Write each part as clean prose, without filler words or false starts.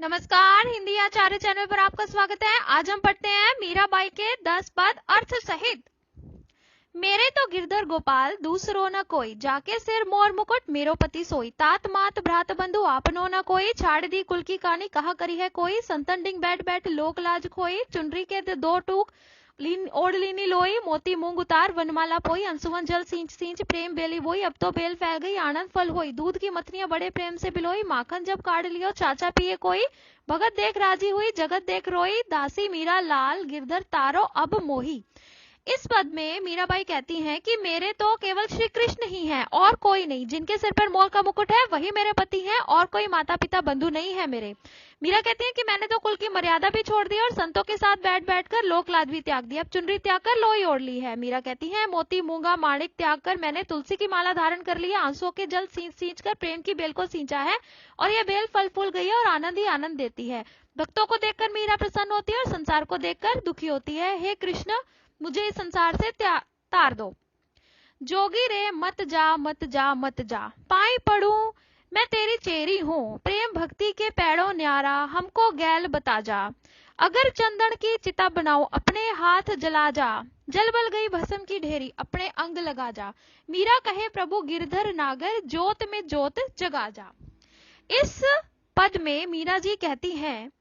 नमस्कार, हिंदी आचार्य चैनल पर आपका स्वागत है। आज हम पढ़ते हैं मीराबाई के 10 पद अर्थ सहित। मेरे तो गिरधर गोपाल दूसरो न कोई, जाके सिर मोर मुकुट मेरो पति सोई। तात मात भ्रात बंधु आपनो न कोई, छाड़ दी कुल की कहानी कहा करी है कोई। संतन डिंग बैठ बैठ लोक लाज खोई, चुनरी के दो टूक ओढ़ लीनी लोई। मोती मूंग उतार वनमाला पोई, अंसुवन जल सींच सींच प्रेम बेली बोई। अब तो बेल फैल गई आनंद फल होई, दूध की मथनियां बड़े प्रेम से बिलोई। माखन जब काढ़ लियो चाचा पिए कोई, भगत देख राजी हुई जगत देख रोई। दासी मीरा लाल गिरधर तारो अब मोही। इस पद में मीराबाई कहती हैं कि मेरे तो केवल श्री कृष्ण ही हैं और कोई नहीं। जिनके सिर पर मोर का मुकुट है वही मेरे पति हैं और कोई माता पिता बंधु नहीं है मेरे। मीरा कहती हैं कि मैंने तो कुल की मर्यादा भी छोड़ दी और संतों के साथ बैठ बैठकर लोक लाज भी त्याग दी। अब चुनरी त्याग कर लोई ओढ़ ली है। मीरा कहती हैं मोती मूंगा माणिक त्याग कर मैंने तुलसी की माला धारण कर ली है। आंसुओं के जल सींच सींच कर प्रेम की बेल को सींचा है और यह बेल फल फूल गई है और आनंद ही आनंद देती है। भक्तों को देखकर मीरा प्रसन्न होती है और संसार को देखकर दुखी होती है। हे कृष्ण, मुझे इस संसार से तार दो। जोगी रे मत जा मत जा मत जा, पाई पढ़ूं मैं तेरी चेरी हूँ। प्रेम भक्ति के पेड़ों न्यारा हमको गैल बता जा। अगर चंदन की चिता बनाओ अपने हाथ जला जा। जल बल गई भस्म की ढेरी अपने अंग लगा जा। मीरा कहे प्रभु गिरधर नागर, जोत में जोत जगा जा। इस पद में मीरा जी कहती हैं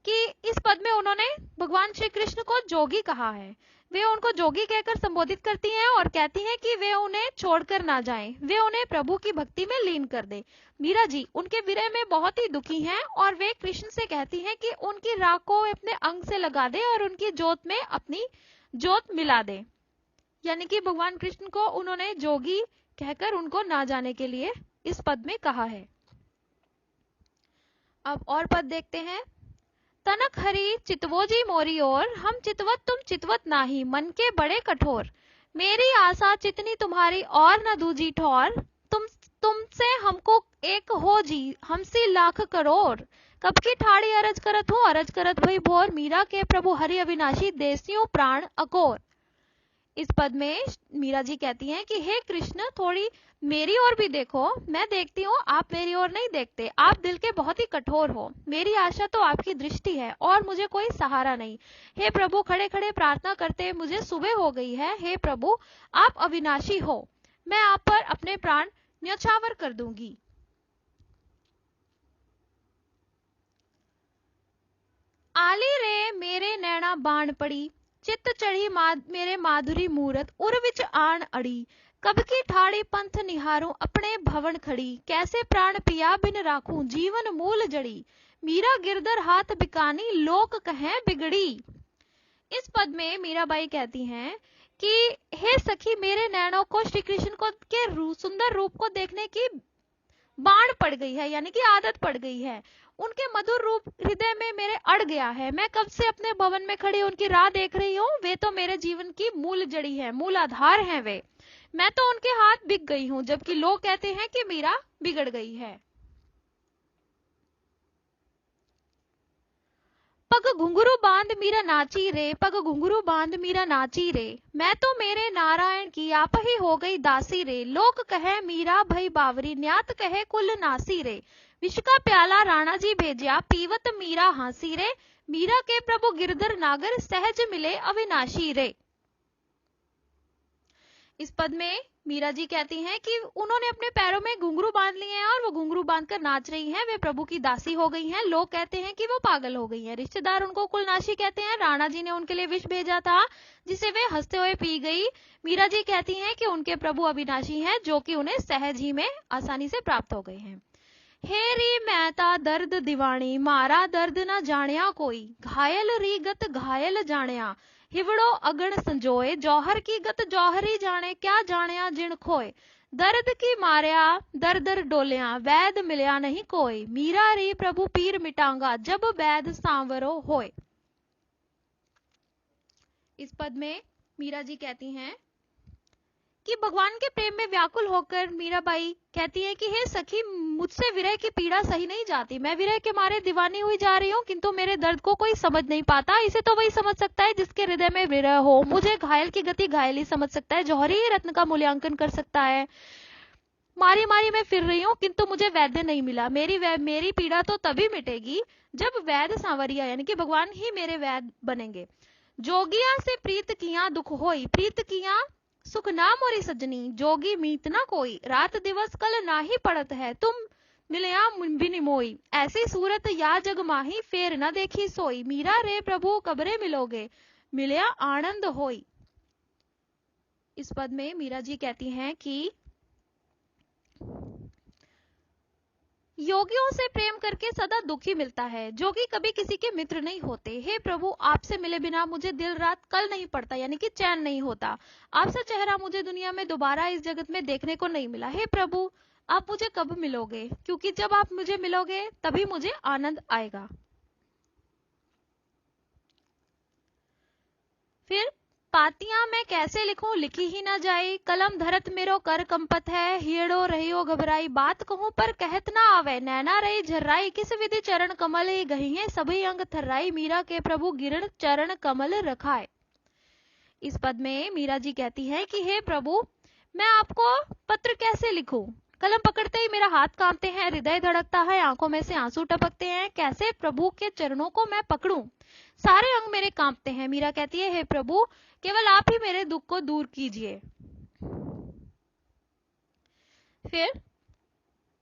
कि इस पद में उन्होंने भगवान श्री कृष्ण को जोगी कहा है। वे उनको जोगी कहकर संबोधित करती हैं और कहती हैं कि वे उन्हें छोड़कर ना जाएं, वे उन्हें प्रभु की भक्ति में लीन कर दे। मीरा जी उनके विरह में बहुत ही दुखी हैं और वे कृष्ण से कहती हैं कि उनकी राख को अपने अंग से लगा दे और उनकी जोत में अपनी जोत मिला दे। यानी कि भगवान कृष्ण को उन्होंने जोगी कहकर उनको ना जाने के लिए इस पद में कहा है। अब और पद देखते हैं। तनक हरी चितवो जी मोरी ओर, हम चितवत तुम चितवत नाही, मन के बड़े कठोर। मेरी आशा चितनी तुम्हारी और न दूजी ठौर, तुमसे हमको एक हो जी हमसी लाख करोड़। कब की ठाड़ी अरज करत हो अरज करत भई भोर, मीरा के प्रभु हरि अविनाशी देसियों प्राण अकोर। इस पद में मीरा जी कहती हैं कि हे कृष्ण, थोड़ी मेरी ओर भी देखो। मैं देखती हूँ, आप मेरी ओर नहीं देखते। आप दिल के बहुत ही कठोर हो। मेरी आशा तो आपकी दृष्टि है और मुझे कोई सहारा नहीं। हे प्रभु, खड़े खड़े प्रार्थना करते मुझे सुबह हो गई है। हे प्रभु, आप अविनाशी हो, मैं आप पर अपने प्राण न्यौछावर कर दूंगी। आली रे मेरे नैना बाण पड़ी, चित्त चढ़ी मेरे माधुरी मूरत, उर विच आन अड़ी। कब की ठाड़ी पंथ निहारूं अपने भवन खड़ी, कैसे प्राण पिया बिन राखूं जीवन मूल जड़ी। मीरा गिरधर हाथ बिकानी लोक कहें बिगड़ी। इस पद में मीराबाई कहती हैं कि हे सखी, मेरे नैनों को श्री कृष्ण को के सुंदर रूप को देखने की बाण पड़ गई है, यानी कि आदत पड़ गई है। उनके मधुर रूप हृदय में मेरे अड़ गया है। मैं कब से अपने भवन में खड़ी उनकी राह देख रही हूँ। वे तो मेरे जीवन की मूल जड़ी है, मूल आधार हैं वे। मैं तो उनके हाथ बिक गई हूँ, जबकि लोग कहते हैं कि मीरा बिगड़ गई है। पग घुंघरू बांध मीरा नाची रे, पग घुंघरू बांध मीरा नाची रे। मैं तो मेरे नारायण की आप ही हो गई दासी रे। लोक कहे मीरा भई बावरी, न्यात कहे कुल नासी रे। विष का प्याला राणा जी भेजिया, पीवत मीरा हांसी रे। मीरा के प्रभु गिरधर नागर, सहज मिले अविनाशी रे। इस पद में मीरा जी कहती हैं कि उन्होंने अपने पैरों में घुंघरू बांध लिए हैं और वो घुंघरू बांधकर नाच रही हैं। वे प्रभु की दासी हो गई हैं। लोग कहते हैं कि वो पागल हो गई हैं। रिश्तेदार उनको कुलनाशी कहते हैं। राणा जी ने उनके लिए विष भेजा था जिसे वे हंसते हुए पी गई। मीरा जी कहती हैं कि उनके प्रभु अविनाशी हैं, जो कि उन्हें सहज ही में आसानी से प्राप्त हो गए हैं। हेरी मैता दर्द दीवानी, मारा दर्द न जानिया कोई। घायल री गत घायल जानिया, हिवड़ो अगण संजोए। जौहर की गत जौहरी जाने, क्या जानिया जिण खोए। दर्द की मारिया दर दर डोलिया, वैद मिलया नहीं कोई। मीरा री प्रभु पीर मिटांगा, जब वैद सांवरो होए। इस पद में मीरा जी कहती हैं कि भगवान के प्रेम में व्याकुल होकर मीराबाई कहती है कि हे सखी, मुझसे विरह की पीड़ा सही नहीं जाती। मैं विरह के मारे दीवानी हुई जा रही हूँ, किंतु मेरे दर्द को कोई समझ नहीं पाता। इसे तो वही समझ सकता है जिसके हृदय में विरह हो। मुझे घायल की गति घायल ही समझ सकता है, जौहरी ही रत्न का मूल्यांकन कर सकता है। मारी मारी मैं फिर रही हूँ किंतु मुझे वैद्य नहीं मिला। मेरी पीड़ा तो तभी मिटेगी जब वैद्य सांवरिया यानी कि भगवान ही मेरे वैद्य बनेंगे। जोगिया से प्रीत किया दुख होई, प्रीत किया सुख ना मोरी सजनी, जोगी मीत ना कोई, रात दिवस कल ना ही पड़त है, तुम मिलया बिन मोई, ऐसी सूरत या जग माही, फेर न देखी सोई, मीरा रे प्रभु कबरे मिलोगे, मिलया आनंद होई। इस पद में मीरा जी कहती हैं कि योगियों से प्रेम करके सदा दुखी मिलता है, जोगी कभी किसी के मित्र नहीं होते। हे प्रभु, आपसे मिले बिना मुझे दिन रात कल नहीं पड़ता, यानी कि चैन नहीं होता। आपसा चेहरा मुझे दुनिया में दोबारा इस जगत में देखने को नहीं मिला। हे प्रभु, आप मुझे कब मिलोगे? क्योंकि जब आप मुझे मिलोगे तभी मुझे आनंद आएगा। फिर पातियां मैं कैसे लिखूं, लिखी ही ना जाई, कलम धरत मेरो कर कंपत है, हियड़ो रहियो घबराई, बात कहूं पर कहत ना आवे, नैना रही झर्राई, किस विधि चरण कमल गही है, सभी अंग थर्राई, मीरा के प्रभु गिरण चरण कमल रखाए। इस पद में मीरा जी कहती है कि हे प्रभु, मैं आपको पत्र कैसे लिखूं, कलम पकड़ते ही मेरा हाथ कांपते हैं, हृदय धड़कता है, आंखों में से आंसू टपकते हैं, कैसे प्रभु के चरणों को मैं पकड़ूं, सारे अंग मेरे कांपते हैं। मीरा कहती है, हे प्रभु, केवल आप ही मेरे दुख को दूर कीजिए। फिर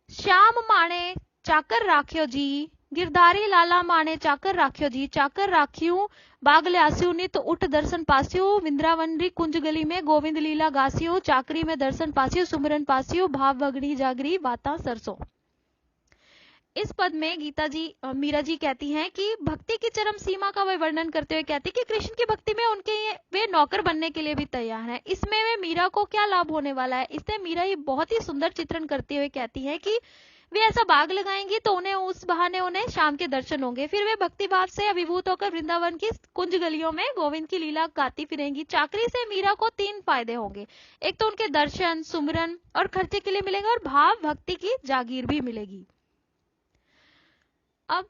श्याम माने चाकर राख्यो जी, गिरधारी लाला माने चाकर राख्यो जी, चाकर राख्यू बाग ल्यास्यू, नित उठ दर्शन पास्यू, विंद्रावनरी कुंज गली में गोविंद लीला गास्यू, चाकरी में दर्शन पास्यू, सुमरन पास्यू, भाव वगड़ी जागरी बाता सरसों। इस पद में मीरा जी कहती हैं कि भक्ति की चरम सीमा का वे वर्णन करते हुए कहती कि कृष्ण की भक्ति में वे नौकर बनने के लिए भी तैयार हैं। इसमें वे मीरा को क्या लाभ होने वाला है, इससे मीरा ये बहुत ही सुंदर चित्रण करते हुए कहती है कि वे ऐसा बाग लगाएंगी तो उस बहाने उन्हें शाम के दर्शन होंगे। फिर वे भक्ति भाव से अभिभूत होकर वृंदावन की कुंज गलियों में गोविंद की लीला गाती फिरेंगी। चाकरी से मीरा को 3 फायदे होंगे, एक तो उनके दर्शन, सुमरन और खर्चे के लिए मिलेंगे, और भाव भक्ति की जागीर भी मिलेगी। अब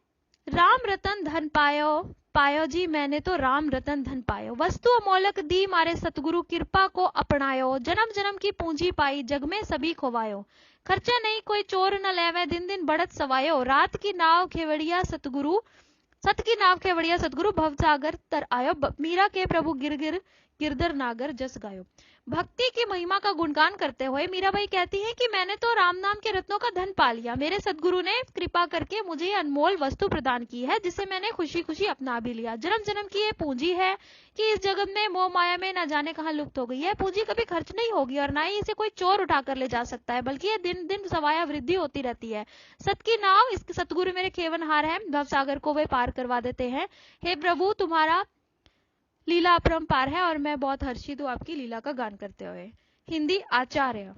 राम रतन धन पायो जी, मैंने तो राम रतन धन पायो, वस्तु अमोलक दी मारे सतगुरु, कृपा को अपनायो, जन्म जन्म की पूंजी पाई, जग में सभी खोवायो, खर्चा नहीं कोई चोर न लेवे, दिन दिन बढ़त सवायो, रात की नाव खेवड़िया सतगुरु, सत की नाव खेवड़िया सतगुरु, भवसागर तर आयो, मीरा के प्रभु गिरधर नागर जस गायो। भक्ति की महिमा का गुणगान करते हुए मीराबाई कहती हैं कि मैंने तो राम नाम के रत्नों का धन पा लिया, मेरे सदगुरु ने कृपा करके मुझे ये अनमोल वस्तु प्रदान की है, जिसे मैंने खुशी खुशी अपना भी लिया। जन्म जन्म की ये पूंजी है कि इस जगत में मोह माया में न जाने कहां लुप्त हो गई है। पूंजी कभी खर्च नहीं होगी और ना ही इसे कोई चोर उठाकर ले जा सकता है, बल्कि ये दिन दिन सवाया वृद्धि होती रहती है। सत की नाव, इसके सतगुरु मेरे खेवनहार हैं, भवसागर को वे पार करवा देते हैं। हे प्रभु, तुम्हारा लीला अपरंपार है और मैं बहुत हर्षित हूँ आपकी लीला का गान करते हुए। हिंदी आचार्य।